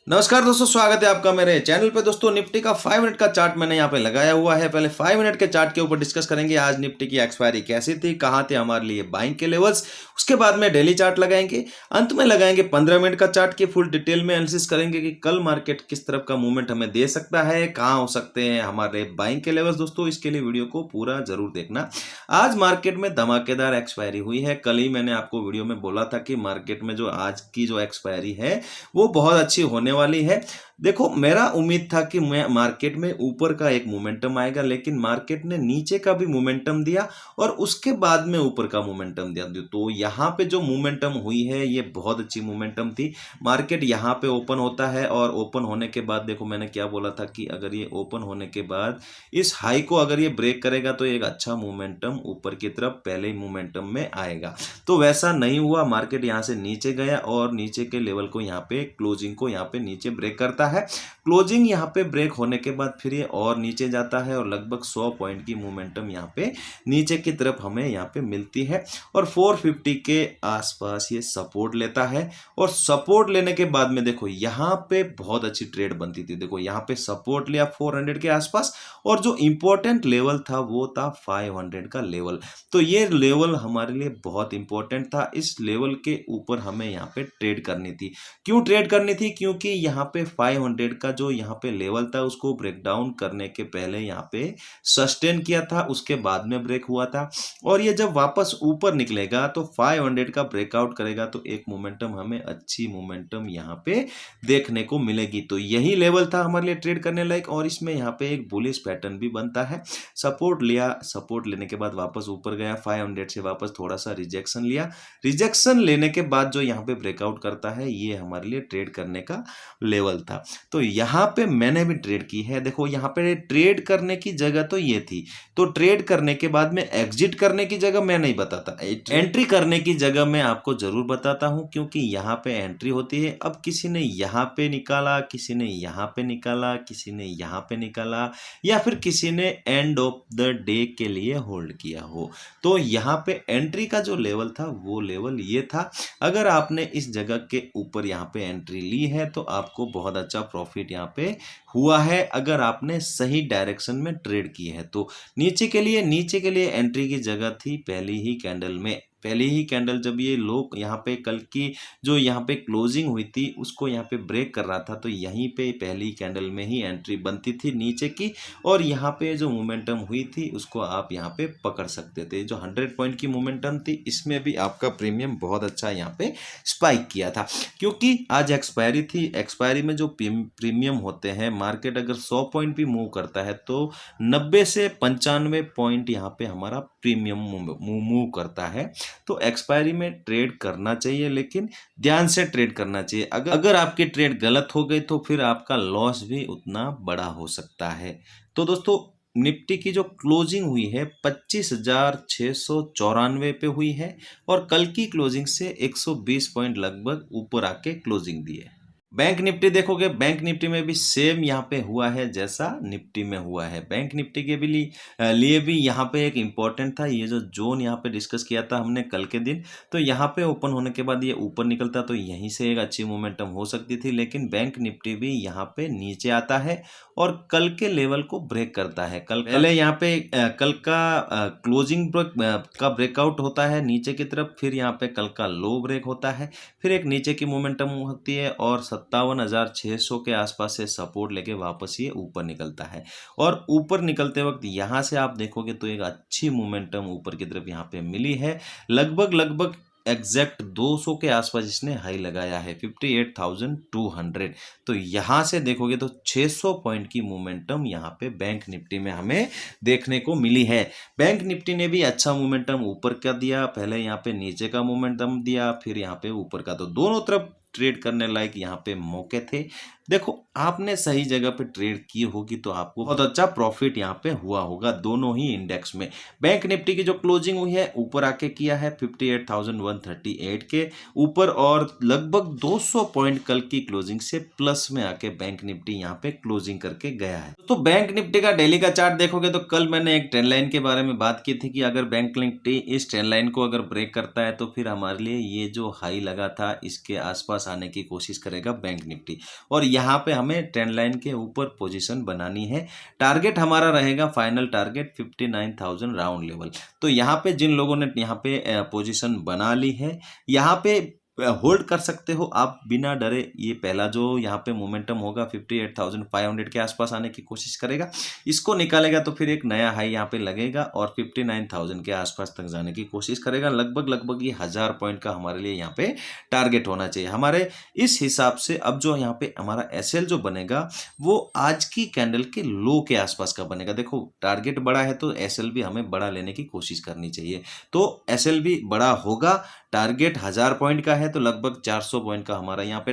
नमस्कार दोस्तों, स्वागत है आपका मेरे चैनल पे। दोस्तों निफ्टी का 5 मिनट का चार्ट मैंने यहाँ पे लगाया हुआ है। पहले 5 मिनट के चार्ट के ऊपर डिस्कस करेंगे आज निफ्टी की एक्सपायरी कैसी थी, कहाँ थे हमारे लिए बाइंग के लेवल्स। उसके बाद में डेली चार्ट लगाएंगे, अंत में लगाएंगे 15 मिनट का चार्ट की फुल डिटेल में एनालिसिस करेंगे कि कल मार्केट किस तरफ का मूवमेंट हमें दे सकता है, कहाँ हो सकते हैं हमारे बाइंग के लेवल्स। दोस्तों इसके लिए वीडियो को पूरा जरूर देखना। आज मार्केट में धमाकेदार एक्सपायरी हुई है। कल ही मैंने आपको वीडियो में बोला था कि मार्केट में जो आज की जो एक्सपायरी है वो बहुत अच्छी होने वाली है। देखो मेरा उम्मीद था कि मैं मार्केट में ऊपर का एक मोमेंटम आएगा, लेकिन मार्केट ने नीचे का भी मोमेंटम दिया और उसके बाद में ऊपर का मोमेंटम दिया। तो यहाँ पे जो मोमेंटम हुई है ये बहुत अच्छी मोमेंटम थी। मार्केट यहाँ पे ओपन होता है और ओपन होने के बाद देखो मैंने क्या बोला था कि अगर ये ओपन होने के बाद इस हाई को अगर ये ब्रेक करेगा तो एक अच्छा मोमेंटम ऊपर की तरफ पहले ही मोमेंटम में आएगा। तो वैसा नहीं हुआ, मार्केट यहाँ से नीचे गया और नीचे के लेवल को यहाँ पे क्लोजिंग को यहाँ पे नीचे ब्रेक करता है। क्लोजिंग यहाँ पे ब्रेक होने के बाद फिर ये और नीचे जाता है और लगभग 100 पॉइंट की मोमेंटम यहाँ पे नीचे की तरफ हमें यहाँ पे मिलती है और 450 के आसपास ये सपोर्ट लेता है। और सपोर्ट लेने के बाद में देखो यहाँ पे बहुत अच्छी ट्रेड बनती थी। देखो यहाँ पे सपोर्ट लिया 400 के आसपास और जो इंपॉर्टेंट लेवल था वो था 500 का लेवल। तो ये लेवल हमारे लिए बहुत इंपॉर्टेंट था। इस लेवल के ऊपर हमें यहाँ पे ट्रेड करनी थी। क्यों ट्रेड करनी थी? क्योंकि यहाँ पे 500 का जो यहाँ पे लेवल था उसको ब्रेक डाउन करने के पहले यहाँ पे सस्टेन किया था, उसके बाद में ब्रेक हुआ था। और ये जब वापस ऊपर निकलेगा तो 500 का ब्रेकआउट करेगा तो एक मोमेंटम हमें अच्छी मोमेंटम यहाँ पे देखने को मिलेगी। तो यही लेवल था हमारे लिए ट्रेड करने लायक और इसमें यहाँ पे एक बुलिश पैटर्न भी बनता है। सपोर्ट लिया, सपोर्ट लेने के बाद वापस ऊपर गया, 500 से वापस थोड़ा सा रिजेक्शन लिया। रिजेक्शन लेने के बाद जो यहाँ पे ब्रेकआउट करता है ये हमारे लिए ट्रेड करने का लेवल था। तो यहाँ पे मैंने भी ट्रेड की है। देखो यहाँ पे ट्रेड करने की जगह तो ये थी, तो ट्रेड करने के बाद में एग्जिट करने की जगह मैं नहीं बताता, एंट्री करने की जगह मैं आपको जरूर बताता हूँ, क्योंकि यहाँ पे एंट्री होती है। अब किसी ने यहाँ पे निकाला, किसी ने यहाँ पे निकाला, किसी ने यहाँ पे निकाला या फिर किसी ने एंड ऑफ द डे के लिए होल्ड किया हो, तो यहाँ पे एंट्री का जो लेवल था वो लेवल ये था। अगर आपने इस जगह के ऊपर यहाँ पे एंट्री ली है तो आपको बहुत अच्छा प्रॉफिट यहाँ पे हुआ है, अगर आपने सही डायरेक्शन में ट्रेड की है तो। नीचे के लिए एंट्री की जगह थी पहली ही कैंडल में। पहली ही कैंडल जब ये लो यहाँ पे कल की जो यहाँ पे क्लोजिंग हुई थी उसको यहाँ पे ब्रेक कर रहा था, तो यहीं पे पहली कैंडल में ही एंट्री बनती थी नीचे की और यहाँ पे जो मोमेंटम हुई थी उसको आप यहाँ पे पकड़ सकते थे। जो 100 पॉइंट की मोमेंटम थी इसमें भी आपका प्रीमियम बहुत अच्छा यहाँ पे स्पाइक किया था, क्योंकि आज एक्सपायरी थी। एक्सपायरी में जो प्रीमियम होते हैं, मार्केट अगर 100 पॉइंट भी मूव करता है तो 90 से 95 पॉइंट यहाँ पे हमारा प्रीमियम मूव करता है। तो एक्सपायरी में ट्रेड करना चाहिए, लेकिन ध्यान से ट्रेड करना चाहिए। अगर आपकी ट्रेड गलत हो गई तो फिर आपका लॉस भी उतना बड़ा हो सकता है। तो दोस्तों निफ्टी की जो क्लोजिंग हुई है 25,694 पे हुई है और कल की क्लोजिंग से 120 पॉइंट लगभग ऊपर आके क्लोजिंग दी है। बैंक निफ्टी देखोगे, बैंक निफ्टी में भी सेम यहाँ पे हुआ है जैसा निफ्टी में हुआ है। बैंक निफ्टी के भी लिए भी यहाँ पे एक इम्पॉर्टेंट था, ये जो जोन यहाँ पे डिस्कस किया था हमने कल के दिन, तो यहाँ पे ओपन होने के बाद ये ऊपर निकलता तो यहीं से एक अच्छी मोमेंटम हो सकती थी। लेकिन बैंक निफ्टी भी यहाँ पे नीचे आता है और कल के लेवल को ब्रेक करता है। कल पहले यहाँ पे कल का क्लोजिंग का ब्रेकआउट होता है नीचे की तरफ, फिर यहाँ पे कल का लो ब्रेक होता है, फिर एक नीचे की मोमेंटम होती है और 57,600 के आसपास से सपोर्ट लेके वापस ये ऊपर निकलता है। और ऊपर निकलते वक्त यहाँ से आप देखोगे तो एक अच्छी मोमेंटम ऊपर की तरफ यहाँ पे मिली है। लगभग एग्जैक्ट 200 के आसपास इसने हाई लगाया है, 58,200। तो यहाँ से देखोगे तो 600 पॉइंट की मोमेंटम यहाँ पे बैंक निफ्टी में हमें देखने को मिली है। बैंक निफ्टी ने भी अच्छा मोमेंटम ऊपर का दिया, पहले यहाँ पे नीचे का मोमेंटम दिया, फिर यहाँ पे ऊपर का। तो दोनों तरफ ट्रेड करने लायक यहाँ पे मौके थे। देखो आपने सही जगह पे ट्रेड की होगी तो आपको बहुत अच्छा प्रॉफिट यहाँ पे हुआ होगा दोनों ही इंडेक्स में। बैंक निफ्टी की जो क्लोजिंग हुई है ऊपर आके किया है 58,138 के ऊपर और लगभग 200 पॉइंट कल की क्लोजिंग से प्लस में आके बैंक निफ्टी यहाँ पे क्लोजिंग करके गया है। तो बैंक निफ्टी का डेली का चार्ट देखोगे तो कल मैंने एक ट्रेंड लाइन के बारे में बात की थी कि अगर बैंक निफ्टी इस ट्रेंड लाइन को अगर ब्रेक करता है तो फिर हमारे लिए ये जो हाई लगा था इसके आसपास आसपास आने की कोशिश करेगा बैंक निफ्टी। और यहाँ पे हमें ट्रेंड लाइन के ऊपर पोजीशन बनानी है। टारगेट हमारा रहेगा, फाइनल टारगेट 59,000 राउंड लेवल। तो यहाँ पे जिन लोगों ने यहाँ पे पोजीशन बना ली है, यहाँ पे होल्ड कर सकते हो आप बिना डरे। ये पहला जो यहाँ पे मोमेंटम होगा 58,500 के आसपास आने की कोशिश करेगा, इसको निकालेगा तो फिर एक नया हाई यहाँ पे लगेगा और 59,000 के आसपास तक जाने की कोशिश करेगा। लगभग ये 1000 पॉइंट का हमारे लिए यहाँ पे टारगेट होना चाहिए हमारे इस हिसाब से। अब जो यहाँ पे हमारा एसएल जो बनेगा वो आज की कैंडल के लो के आसपास का बनेगा। देखो टारगेट बड़ा है तो एसएल भी हमें बड़ा लेने की कोशिश करनी चाहिए। तो एसएल भी बड़ा होगा, टारगेट 1000 पॉइंट का है तो लगभग 400 पॉइंट का हमारा यहाँ पे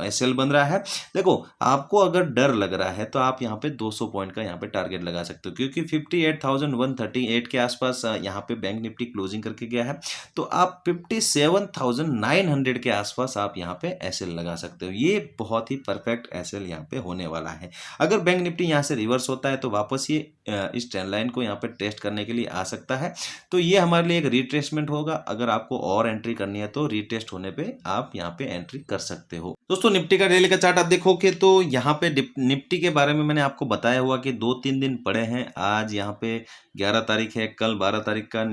एसएल बन रहा है। देखो आपको अगर डर लग रहा है तो आप यहाँ पे 200 पॉइंट का यहाँ पे टारगेट लगा सकते हो, क्योंकि 58,138 के आसपास यहाँ पे बैंक निफ्टी क्लोजिंग करके गया है। तो आप 57,900 के आसपास आप यहाँ पे एसएल लगा सकते हो। ये बहुत ही परफेक्ट एसएल यहाँ पे होने वाला है। अगर बैंक निफ्टी यहाँ से रिवर्स होता है तो वापस ये इस ट्रेंड लाइन को यहाँ पे टेस्ट करने के लिए आ सकता है। तो ये हमारे लिए एक रिट्रेसमेंट होगा। अगर आपको और एंट्री करनी है तो रीटेस्ट होने पे आप यहाँ पे एंट्री कर सकते हो। दोस्तों निफ्टी का डेली का चार्ट आप देखोगे तो यहाँ पे निफ्टी के बारे में मैंने आपको बताया हुआ कि 2-3 दिन पड़े हैं। आज यहाँ पे 11 तारीख है, कल 12 तारीख का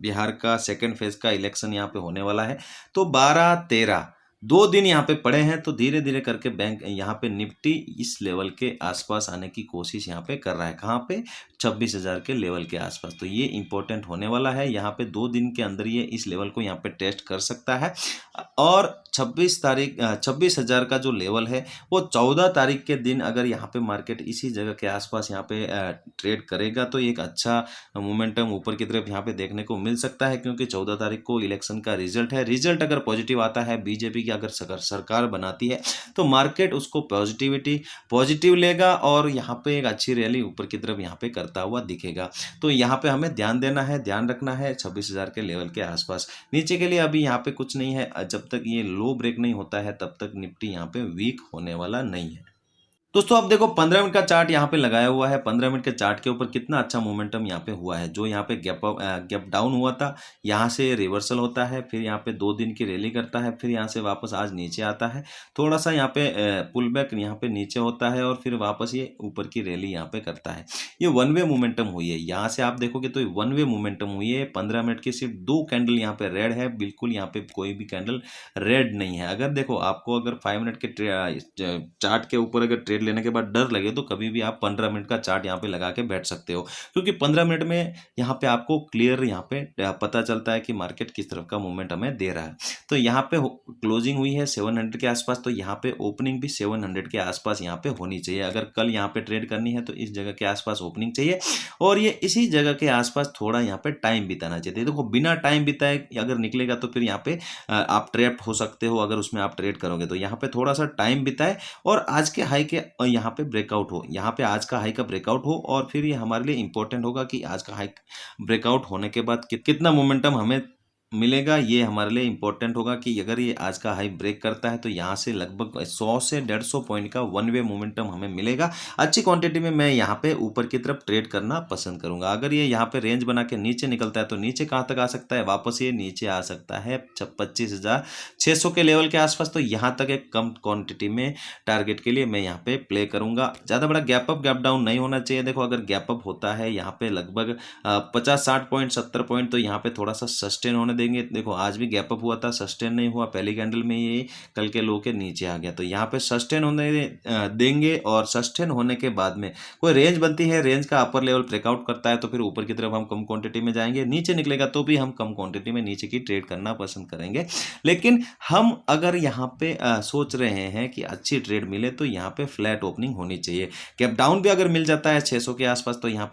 बिहार का सेकेंड फेज का इलेक्शन यहाँ पे होने वाला है। तो 12-13 2 दिन यहाँ पे पड़े हैं। तो धीरे धीरे करके बैंक यहाँ पे निफ्टी इस लेवल के आसपास आने की कोशिश यहाँ पे कर रहा है। कहाँ पे? 26,000 के लेवल के आसपास। तो ये इंपॉर्टेंट होने वाला है। यहाँ पे 2 दिन के अंदर ये इस लेवल को यहाँ पे टेस्ट कर सकता है। और 26,000 का जो लेवल है वो 14 तारीख के दिन अगर यहाँ पे मार्केट इसी जगह के आसपास यहाँ पे ट्रेड करेगा तो एक अच्छा मोमेंटम ऊपर की तरफ यहाँ पे देखने को मिल सकता है, क्योंकि 14 तारीख को इलेक्शन का रिजल्ट है। रिजल्ट अगर पॉजिटिव आता है, बीजेपी की अगर सरकार बनाती है तो मार्केट उसको पॉजिटिव लेगा और यहाँ पे एक अच्छी रैली ऊपर की तरफ यहाँ पे करता हुआ दिखेगा। तो यहाँ पे हमें ध्यान देना है, ध्यान रखना है 26,000 के लेवल के आसपास। नीचे के लिए अभी यहाँ पे कुछ नहीं है। जब तक ये लो ब्रेक नहीं होता है तब तक निफ्टी यहाँ पे वीक होने वाला नहीं है। दोस्तों आप देखो 15 मिनट का चार्ट यहाँ पे लगाया हुआ है। 15 मिनट के चार्ट के ऊपर कितना अच्छा मोमेंटम यहाँ पे हुआ है। जो यहाँ पे गैप डाउन हुआ था, यहाँ से रिवर्सल होता है, फिर यहाँ पे 2 दिन की रैली करता है, फिर यहाँ से वापस आज नीचे आता है, थोड़ा सा यहाँ पे पुल बैक यहाँ पे नीचे होता है और फिर वापस ये ऊपर की रैली यहाँ पे करता है। ये वन वे मोमेंटम हुई है। यहाँ से आप देखोगे तो वन वे मोमेंटम हुई है। 15 मिनट की सिर्फ 2 कैंडल यहाँ पे रेड है, बिल्कुल यहाँ पे कोई भी कैंडल रेड नहीं है। अगर देखो आपको अगर 5 मिनट के चार्ट के ऊपर अगर ट्रेड लेने के बाद डर लगे तो कभी भी आप 15 मिनट का चार्ट यहाँ पे लगा के बैठ सकते हो, क्योंकि 15 मिनट में यहाँ पे आपको क्लियर यहाँ पे पता चलता है कि मार्केट किस तरफ का मूवमेंट हमें दे रहा है। तो यहाँ पे क्लोजिंग हुई है 700 के आसपास, तो यहाँ पे ओपनिंग भी 700 के आसपास यहाँ पे होनी चाहिए। अगर कल यहाँ पे ट्रेड करनी है तो इस जगह के आसपास ओपनिंग चाहिए और ये इसी जगह के आसपास थोड़ा यहाँ पे टाइम बिताना चाहिए। देखो बिना टाइम बिताए अगर निकलेगा तो फिर यहाँ पे आप ट्रैप हो सकते हो। अगर उसमें आप ट्रेड करोगे तो यहाँ पे थोड़ा सा टाइम बिताए और आज के हाई के यहाँ पे ब्रेकआउट हो, यहाँ पे आज का हाई का ब्रेकआउट हो और फिर ये हमारे लिए इंपॉर्टेंट होगा कि आज का हाई ब्रेकआउट होने के बाद कितना मोमेंटम हमें मिलेगा। ये हमारे लिए इंपॉर्टेंट होगा कि अगर ये आज का हाई ब्रेक करता है तो यहाँ से लगभग 100 से 150 पॉइंट का वन वे मोमेंटम हमें मिलेगा। अच्छी क्वांटिटी में मैं यहाँ पे ऊपर की तरफ ट्रेड करना पसंद करूंगा। अगर ये यहाँ पे रेंज बना के नीचे निकलता है तो नीचे कहाँ तक आ सकता है? वापस ये नीचे आ सकता है 25,600 के लेवल के आसपास। तो यहाँ तक एक कम क्वान्टिटी में टारगेट के लिए मैं यहाँ पे प्ले करूंगा। ज़्यादा बड़ा गैप अप गैप डाउन नहीं होना चाहिए। देखो अगर गैप अप होता है यहाँ पे लगभग 50-60 पॉइंट 70 पॉइंट तो यहाँ पे थोड़ा सा सस्टेन होने देंगे। देखो आज भी गैप अप हुआ था, सस्टेन नहीं हुआ, पहली कैंडल में ये कल के लो के नीचे आ गया। तो यहाँ पे सस्टेन होने देंगे और सस्टेन होने के बाद में कोई रेंज बनती है, रेंज का अपर लेवल ब्रेकआउट करता है तो फिर ऊपर की तरफ हम कम क्वांटिटी में जाएंगे। नीचे निकलेगा तो भी हम कम क्वांटिटी में नीचे की ट्रेड करना पसंद करेंगे। लेकिन हम अगर यहाँ पे सोच रहे हैं कि अच्छी ट्रेड मिले तो यहाँ पे फ्लैट ओपनिंग होनी चाहिए। गैप डाउन भी अगर मिल जाता है 600 के आसपास तो यहाँ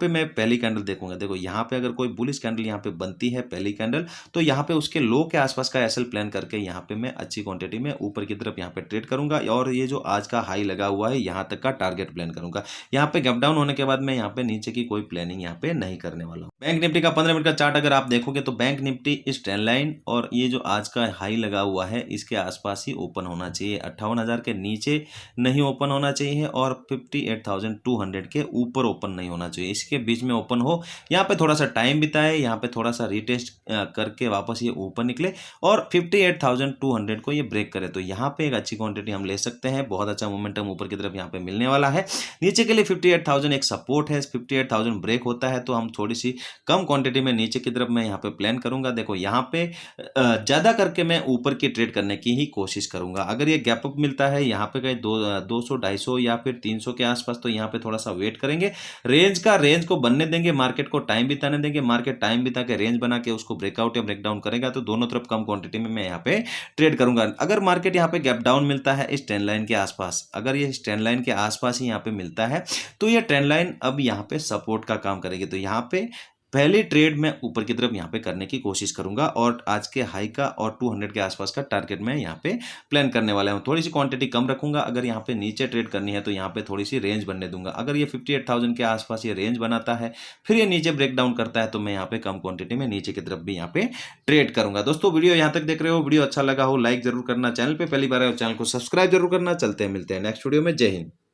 पे मैं पहली कैंडल देखूंगा। देखो यहाँ पे अगर कोई बुलिश कैंडल यहाँ पे बनती है पहली कैंडल तो यहाँ पे उसके लो के आसपास का एसएल प्लान करके यहाँ पे मैं अच्छी क्वांटिटी में ऊपर की तरफ यहाँ पे ट्रेड करूंगा और ये जो आज का हाई लगा हुआ है यहाँ तक का टारगेट प्लान करूंगा। यहाँ पे गैप डाउन होने के बाद मैं यहाँ पे नीचे की कोई प्लानिंग यहाँ पे नहीं करने वाला हूँ। बैंक निफ्टी का 15 मिनट का चार्ट अगर आप देखोगे तो बैंक निफ्टी इस ट्रेंड लाइन और ये जो आज का हाई लगा हुआ है इसके आसपास ही ओपन होना चाहिए। 58,000 के नीचे नहीं ओपन होना चाहिए और 58,200 के ऊपर ओपन नहीं होना चाहिए। इसके बीच में ओपन हो, यहाँ पे थोड़ा सा टाइम बिताए, यहाँ पे थोड़ा सा टेस्ट करके वापस ये ऊपर निकले और 58,200 को ये ब्रेक करे तो यहाँ पे एक अच्छी क्वांटिटी हम ले सकते हैं। बहुत अच्छा मोमेंटम ऊपर की तरफ यहाँ पे मिलने वाला है। नीचे के लिए 58,000 एक सपोर्ट है, 58,000 ब्रेक होता है तो हम थोड़ी सी कम क्वांटिटी में नीचे की तरफ मैं यहाँ पे प्लान करूंगा। देखो यहाँ पे ज़्यादा करके मैं ऊपर की ट्रेड करने की ही कोशिश करूंगा। अगर ये गैप अप मिलता है यहाँ पे कहीं 200, 250 या फिर 300 के आसपास तो यहाँ पे थोड़ा सा वेट करेंगे। रेंज को बनने देंगे, मार्केट को टाइम बिताने देंगे। मार्केट टाइम बिता के रेंज बना के उसको ब्रेकआउट या ब्रेकडाउन करेगा तो दोनों तरफ कम क्वांटिटी में मैं यहाँ पे ट्रेड करूंगा। अगर मार्केट यहाँ पे गैप डाउन मिलता है इस ट्रेंड लाइन के आसपास, अगर ये ट्रेंड लाइन के आसपास ही यहाँ पे मिलता है तो ये ट्रेंड लाइन अब यहाँ पे सपोर्ट का काम करेगी। तो यहाँ पे पहली ट्रेड मैं ऊपर की तरफ यहाँ पे करने की कोशिश करूंगा और आज के हाई का और 200 के आसपास का टारगेट मैं यहाँ पे प्लान करने वाला हूँ। थोड़ी सी क्वांटिटी कम रखूंगा। अगर यहाँ पे नीचे ट्रेड करनी है तो यहाँ पे थोड़ी सी रेंज बनने दूंगा। अगर ये 58,000 के आसपास ये रेंज बनाता है फिर ये नीचे ब्रेक डाउन करता है तो मैं यहाँ पे कम क्वांटिटी में नीचे की तरफ भी यहाँ पे ट्रेड करूंगा। दोस्तों वीडियो यहाँ तक देख रहे हो, वीडियो अच्छा लगा हो लाइक जरूर करना, चैनल पे पहली बार है चैनल को सब्सक्राइब जरूर करना। चलते हैं, मिलते हैं नेक्स्ट वीडियो में। जय हिंद।